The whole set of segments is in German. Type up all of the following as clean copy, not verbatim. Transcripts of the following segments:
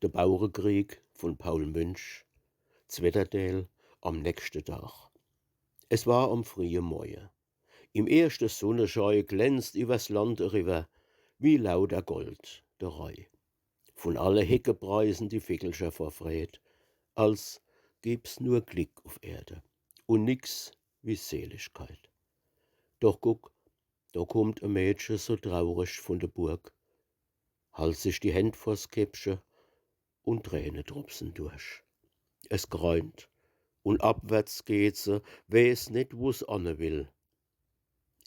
Der Bauernkrieg von Paul Münch, Zwitterdeel am nächsten Tag. Es war am frühen Morgen. Im ersten Sonnenschein glänzt übers Land rüber wie lauter Gold der Rei. Von alle Hecke preisen die Vögelscher vor Fred, als gäb's nur Glück auf Erde und nix wie Seligkeit. Doch guck, da kommt ein Mädchen so traurig von der Burg, halt sich die Händ vors Käppchen und Tränentropfen durch. Es gräunt und abwärts geht se, weiß nicht, wo's anne will.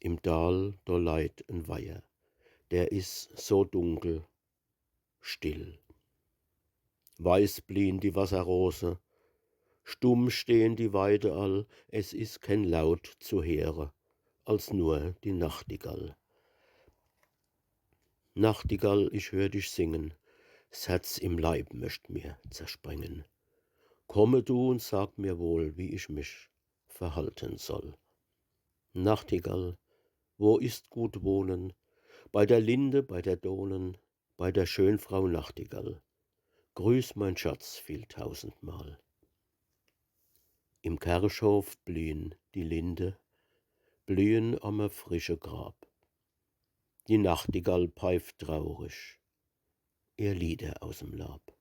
Im Tal, da leiht ein Weiher, der is so dunkel, still. Weiß blien die Wasserrose, stumm stehen die Weide all, es is kein Laut zu hören, als nur die Nachtigall. Nachtigall, ich hör dich singen, s Herz im Leib möcht mir zerspringen. Komme du und sag mir wohl, wie ich mich verhalten soll. Nachtigall, wo ist gut wohnen? Bei der Linde, bei der Dohlen, bei der Schönfrau Nachtigall. Grüß mein Schatz viel tausendmal. Im Kirchhof blühen die Linde, blühen am frische Grab. Die Nachtigall pfeift traurig ihr Lieder aus'm Lab.